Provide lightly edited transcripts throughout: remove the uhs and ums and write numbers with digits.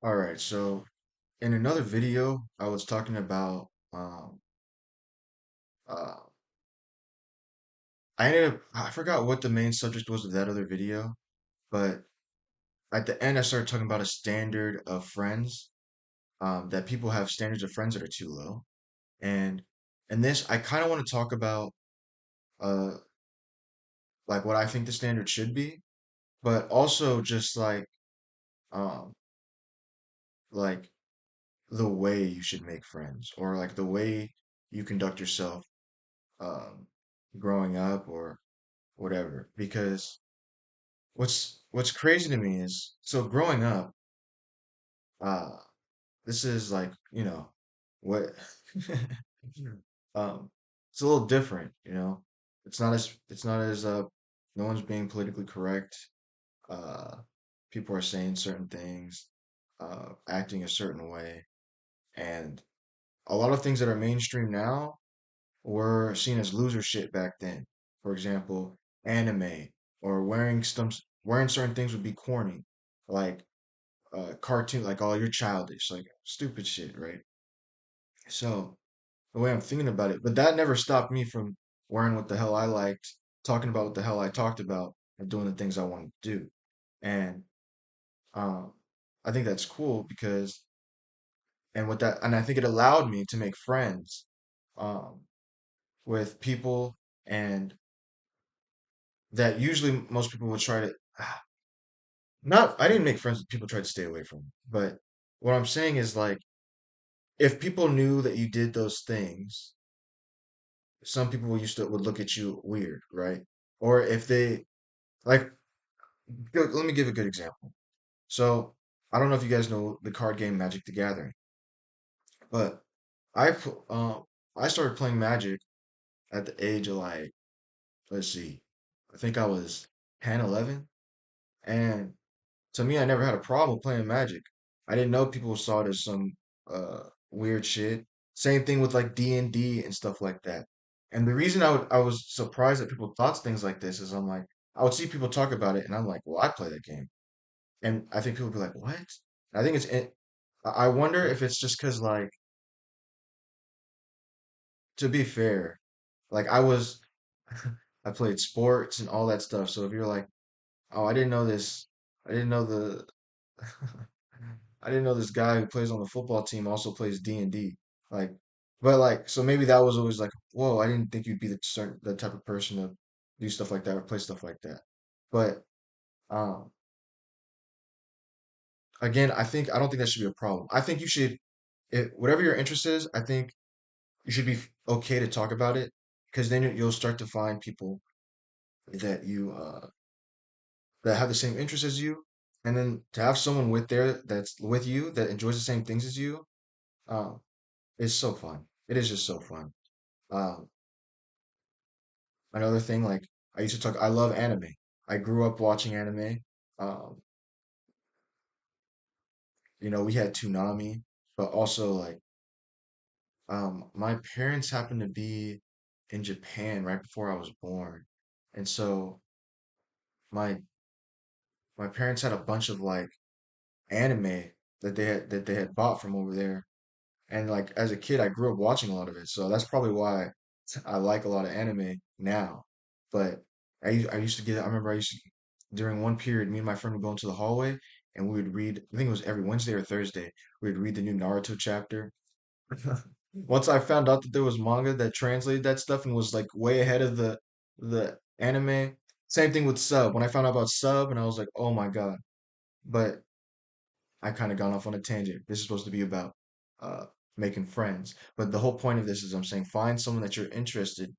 All right, so in another video, I was talking about uh I forgot what the main subject was of that other video, but at the end I started talking about a standard of friends, that people have standards of friends that are too low. And in this I kind of want to talk about uh like what I think the standard should be, but also just um like the way you should make friends or like the way you conduct yourself um growing up or whatever. Because what's crazy to me is so growing up, uh, this is like, what um it's a little different, you know. It's not as no one's being politically correct. Uh People are saying certain things, acting a certain way, and a lot of things that are mainstream now were seen as loser shit back then. For example, anime or wearing certain things would be corny, like cartoon, like oh you're childish, like stupid shit, right? So the way I'm thinking about it, but that never stopped me from wearing what the hell I liked, talking about what the hell I talked about, and doing the things I wanted to do. And um, I think that's cool because, and I think it allowed me to make friends um, with people and that usually most people would try to not I didn't make friends with people try to stay away from. But what I'm saying is like if people knew that you did those things, some people would look at you weird, right? Or if they like let me give a good example. So I don't know if you guys know the card game Magic the Gathering, but I pu- I started playing Magic at the age of like, let's see, I think I was 10, 11. And to me, I never had a problem playing Magic. I didn't know people saw it as some weird shit. Same thing with like D&D and stuff like that. And the reason I was surprised that people thought things like this is I'm like I would see people talk about it and I'm like, well, I play that game. And I think people would be like, what? I think I wonder if it's just because like to be fair, like I played sports and all that stuff. So if you're like, oh, I didn't know this, I didn't know the I didn't know this guy who plays on the football team also plays D&D. Like, but like, so maybe that was always like, whoa, I didn't think you'd be the type of person to do stuff like that or play stuff like that. But um, again, I don't think that should be a problem. I think you should, whatever your interest is, I think you should be okay to talk about it because then you'll start to find people that you that have the same interests as you, and then to have someone that's with you that enjoys the same things as you. Um, It's so fun. It is just so fun. Um, Another thing, like I love anime. I grew up watching anime. Um, we had Toonami, but also like my parents happened to be in Japan right before I was born. And so my my parents had a bunch of like anime that they had bought from over there. And like as a kid, I grew up watching a lot of it, so that's probably why I like a lot of anime now. But I used to get, I remember I used to, during one period, me and my friend would go into the hallway and we would read, I think it was every Wednesday or Thursday, we would read the new Naruto chapter. Once I found out that there was manga that translated that stuff and was like way ahead of the anime. Same thing with Sub. When I found out about Sub and I was like, oh my God. But I kind of gone off on a tangent. This is supposed to be about uh, making friends. But the whole point of this is I'm saying find someone that you're interested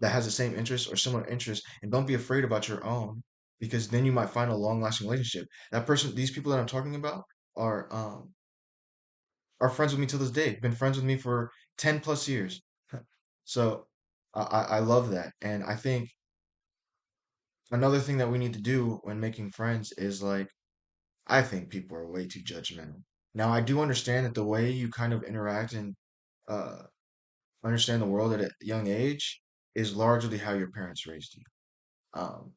that has the same interests or similar interests, and don't be afraid about your own because then you might find a long-lasting relationship. These people that I'm talking about are um are friends with me to this day. Been friends with me for 10 plus years. So I love that. And I think another thing that we need to do when making friends is like I think people are way too judgmental. Now, I do understand that the way you kind of interact and uh, understand the world at a young age is largely how your parents raised you. Um,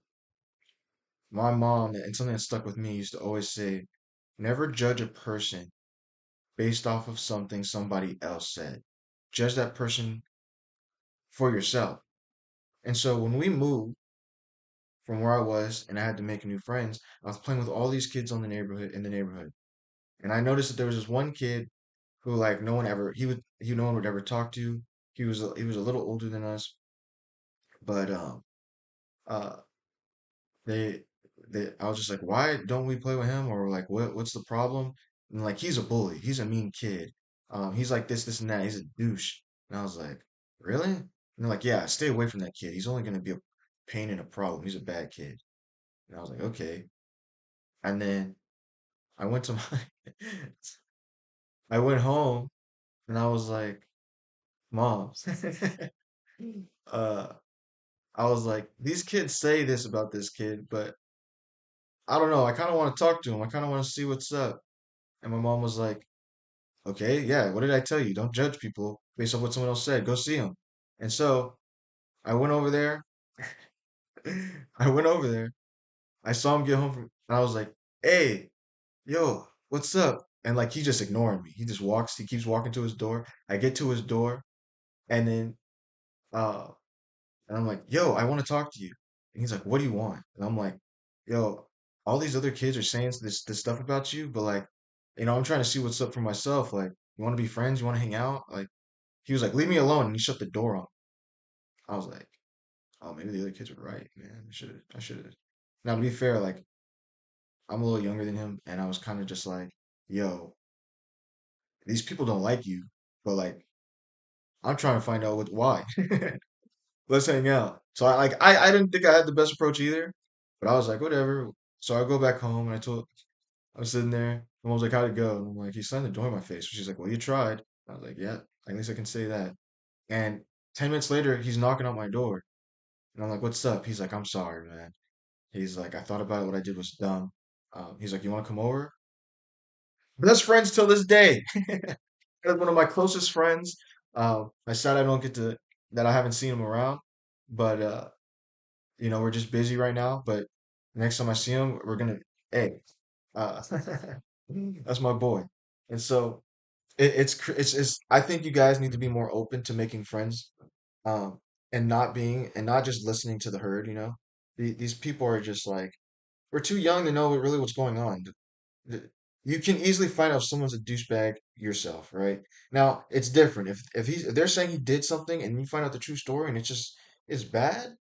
my mom, and something that stuck with me, used to always say, Never judge a person based off of something somebody else said. Judge that person for yourself. And so when we moved from where I was and I had to make new friends, I was playing with all these kids on the neighborhood in the neighborhood. And I noticed that there was this one kid who like no one would ever talk to. He was a little older than us, but uh they I was just like, why don't we play with him? Or like what's the problem? And like he's a bully. He's a mean kid. He's like this and that. He's a douche. And I was like, really? And they're like, yeah, stay away from that kid. He's only gonna be a pain and a problem. He's a bad kid. And I was like, okay. And then I went to my I went home and I was like, Mom, uh, I was like, these kids say this about this kid, but I don't know. I kind of want to talk to him. I kind of want to see what's up. And my mom was like, okay, yeah, what did I tell you? Don't judge people based on what someone else said. Go see him. And so I went over there. I went over there. I saw him get home from, and I was like, hey, yo, what's up? And like, he just ignoring me. He keeps walking to his door. I get to his door, and then, uh, and I'm like, yo, I want to talk to you. And he's like, what do you want? And I'm like, yo, all these other kids are saying this stuff about you, but like, I'm trying to see what's up for myself. Like, you want to be friends? You want to hang out? Like, he was like, leave me alone, and he shut the door on me. I was like, oh, maybe the other kids were right, man. I should have. Now, to be fair, like, I'm a little younger than him, and I was kind of just like, yo, these people don't like you, but like, I'm trying to find out why. Let's hang out. So I didn't think I had the best approach either, but I was like, whatever. So I go back home and I was sitting there. My mom's like, how'd it go? And I'm like, he slammed the door in my face. She's like, well, you tried. I was like, yeah, at least I can say that. And 10 minutes later, he's knocking on my door. And I'm like, what's up? He's like, I'm sorry, man. He's like, I thought about it. What I did was dumb. He's like, you want to come over? Best friends till this day. That's one of my closest friends. I said I don't get to, that I haven't seen him around, but we're just busy right now. But next time I see him, we're gonna, hey, uh, that's my boy. And so it's I think you guys need to be more open to making friends, um, and not just listening to the herd. These people are just like we're too young to know really what's going on. th- You can easily find out if someone's a douchebag yourself, right? Now, it's different. If they're saying he did something and you find out the true story and it's bad,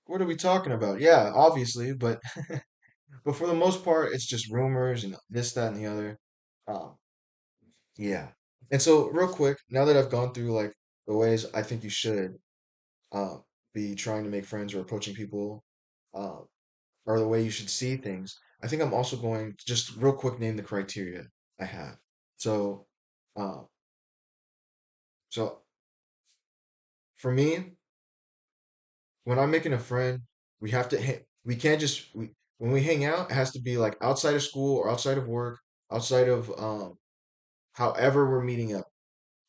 what are we talking about? Yeah, obviously, but for the most part, it's just rumors and this, that, and the other. Um, yeah. And so, real quick, now that I've gone through like the ways I think you should um be trying to make friends or approaching people, um, or the way you should see things, I think I'm also going to just real quick name the criteria I have. So, uh, so for me, when I'm making a friend, we can't when we hang out, it has to be like outside of school or outside of work, outside of however we're meeting up,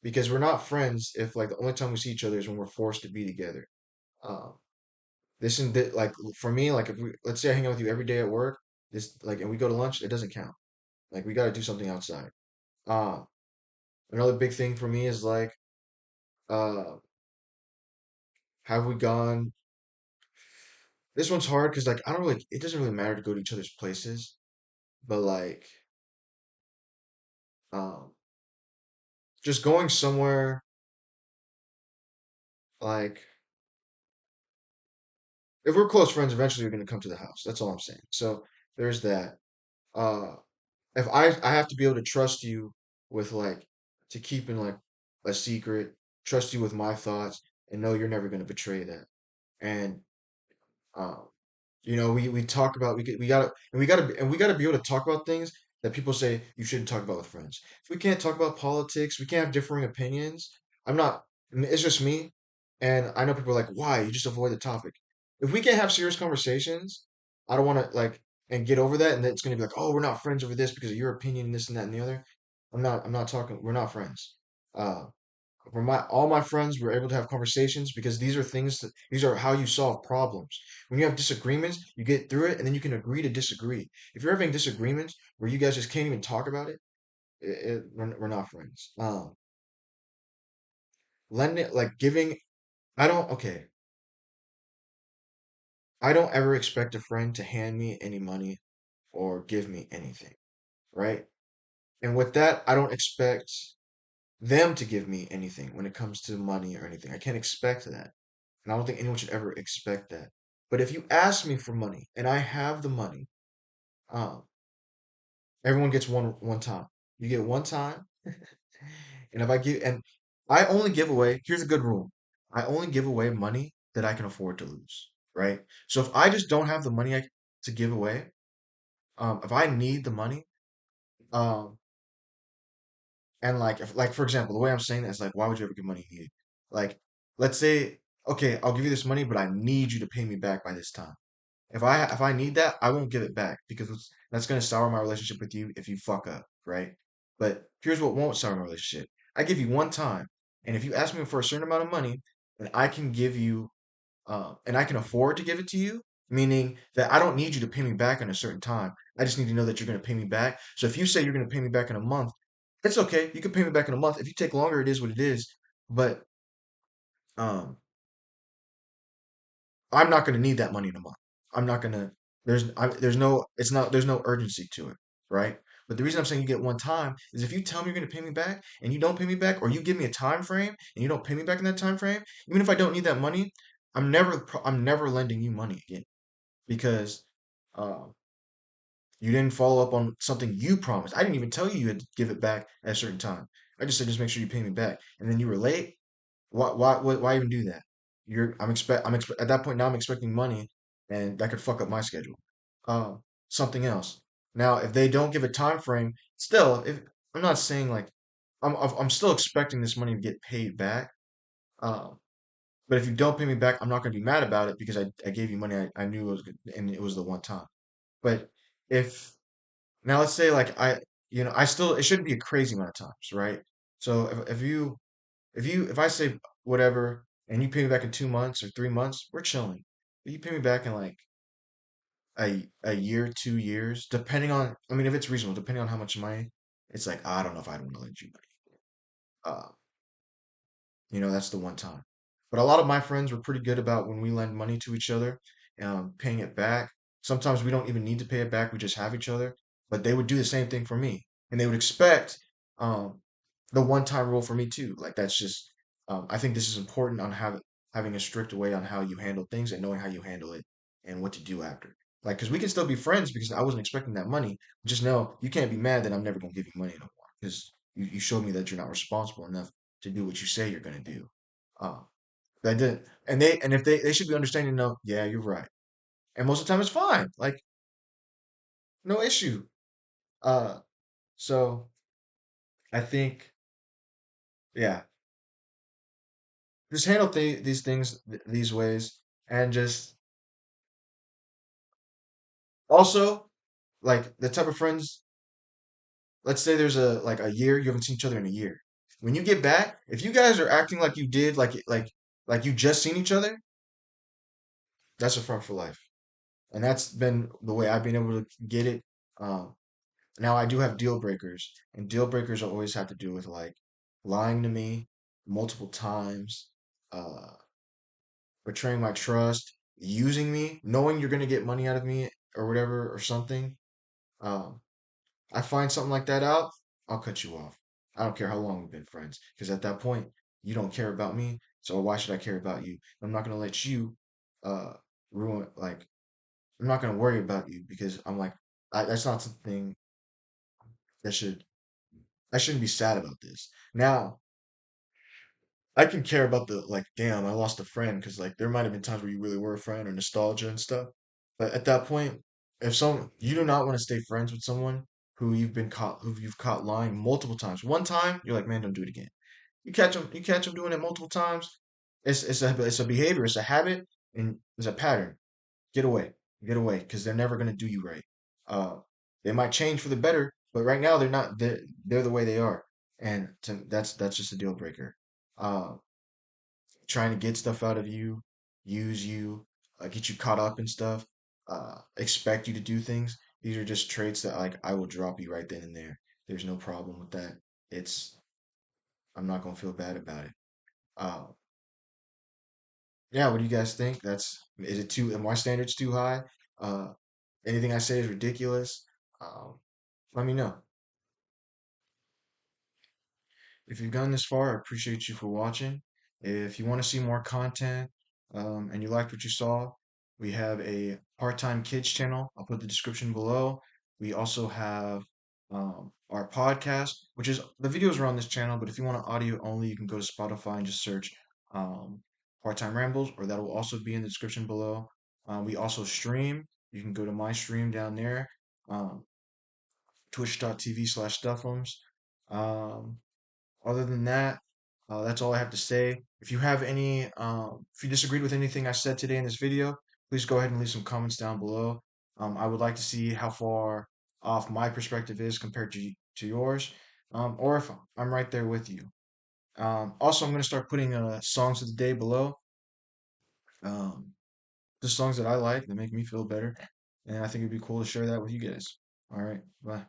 because we're not friends if like the only time we see each other is when we're forced to be together. Um, this and that, like for me, like if we let's say I hang out with you every day at work, this like and we go to lunch, it doesn't count. Like we got to do something outside. Uh, Another big thing for me is like, uh, have we gone? This one's hard because like I don't really. It doesn't really matter to go to each other's places, but like, um, just going somewhere like if we're close friends, eventually you're gonna come to the house. That's all I'm saying. So there's that. Uh, if I have to be able to trust you with like to keep in like a secret, trust you with my thoughts, and know you're never gonna betray that. And um, we talk about we gotta and we gotta be able to talk about things that people say you shouldn't talk about with friends. If we can't talk about politics, we can't have differing opinions. I'm not. It's just me, and I know people are like, why? You just avoid the topic. If we can't have serious conversations, I don't want to like and get over that, and then it's gonna be like, oh, we're not friends over this because of your opinion, this and that and the other. I'm not. I'm not talking. We're not friends. Uh, For my all my friends were able to have conversations because these are how you solve problems. When you have disagreements, you get through it and then you can agree to disagree. If you're having disagreements where you guys just can't even talk about it, we're not friends. Lending like giving I don't okay. I don't ever expect a friend to hand me any money or give me anything, right? And with that, I don't expect them to give me anything when it comes to money or anything. I can't expect that. And I don't think anyone should ever expect that. But if you ask me for money and I have the money, um, everyone gets one time. You get one time, and if I give and I only give away, here's a good rule. I only give away money that I can afford to lose, right? So if I just don't have the money to give away, if I need the money, um, and like if like for example, the way I'm saying that is like, why would you ever give money you need? Like, let's say, okay, I'll give you this money, but I need you to pay me back by this time. If I need that, I won't give it back because that's gonna sour my relationship with you if you fuck up, right? But here's what won't sour my relationship. I give you one time, and if you ask me for a certain amount of money, then I can give you, and I can afford to give it to you, meaning that I don't need you to pay me back in a certain time. I just need to know that you're gonna pay me back. So if you say you're gonna pay me back in a month, it's okay. You can pay me back in a month. If you take longer, it is what it is. But um, I'm not going to need that money in a month. I'm not going to. There's no. It's not. There's no urgency to it, right? But the reason I'm saying you get one time is if you tell me you're going to pay me back and you don't pay me back, or you give me a time frame and you don't pay me back in that time frame, even if I don't need that money, I'm never lending you money again because um, you didn't follow up on something you promised. I didn't even tell you you had to give it back at a certain time. I just said just make sure you pay me back, and then you were late. Why even do that? At that point now I'm expecting money, and that could fuck up my schedule. Something else. Now, if they don't give a time frame, still, if I'm not saying like I'm still expecting this money to get paid back. Um, but if you don't pay me back, I'm not going to be mad about it because I gave you money. I knew it was good, and it was the one time. But if now let's say like I still it shouldn't be a crazy amount of times, right? So if I say whatever and you pay me back in 2 months or 3 months, we're chilling. But you pay me back in like a year, 2 years, depending on I mean if it's reasonable, depending on how much money, it's like I don't know if I don't want to lend you money. That's the one time. But a lot of my friends were pretty good about when we lend money to each other, paying it back. Sometimes we don't even need to pay it back, we just have each other. But they would do the same thing for me. And they would expect um, the one-time rule for me too. Like that's just, I think this is important on having a strict way on how you handle things and knowing how you handle it and what to do after. Like, because we can still be friends because I wasn't expecting that money. Just know you can't be mad that I'm never gonna give you money no more because you showed me that you're not responsible enough to do what you say you're gonna do. Uh, that didn't, and if they should be understanding. No, yeah, you're right. And most of the time it's fine, like no issue. Uh, so I think, yeah, just handle these things these ways, and just also like the type of friends. Let's say there's a year you haven't seen each other in a year. When you get back, if you guys are acting like you did, like you just seen each other, that's a friend for life. And that's been the way I've been able to get it. Um, Now I do have deal breakers, and deal breakers always have to do with like lying to me multiple times, uh, betraying my trust, using me, knowing you're gonna get money out of me or whatever or something. Um, I find something like that out, I'll cut you off. I don't care how long we've been friends, because at that point you don't care about me, so why should I care about you? I'm not gonna let you uh ruin like I'm not gonna worry about you because I'm like that's not something that should I shouldn't be sad about this. Now, I can care about the like, damn, I lost a friend because like there might have been times where you really were a friend or nostalgia and stuff. But at that point, if some you do not want to stay friends with someone who you've caught lying multiple times. One time, you're like, man, don't do it again. You catch them doing it multiple times. It's a behavior, it's a habit, and it's a pattern. Get away, get away, because they're never gonna do you right. Uh, they might change for the better, but right now they're not. They're the way they are, and that's just a deal breaker. uh, trying to get stuff out of you, use you, get you caught up in stuff, expect you to do things. These are just traits that like I will drop you right then and there. There's no problem with that. It's I'm not gonna feel bad about it. Uh, yeah, what do you guys think? Is it too, are my standards too high? Uh, anything I say is ridiculous. Um, let me know. If you've gone this far, I appreciate you for watching. If you want to see more content, and you liked what you saw, we have a part-time kids channel. I'll put the description below. We also have our podcast, which is the videos are on this channel, but if you want audio only, you can go to Spotify and just search um, part-time rambles, or that will also be in the description below. We also stream. You can go to my stream down there, um, twitch.tv/stuffums. Um, Other than that, that's all I have to say. If you disagreed with anything I said today in this video, please go ahead and leave some comments down below. I would like to see how far off my perspective is compared to yours, or if I'm right there with you. Also, I'm going to start putting songs of the day below, um, just songs that I like that make me feel better, and I think it'd be cool to share that with you guys. All right, bye.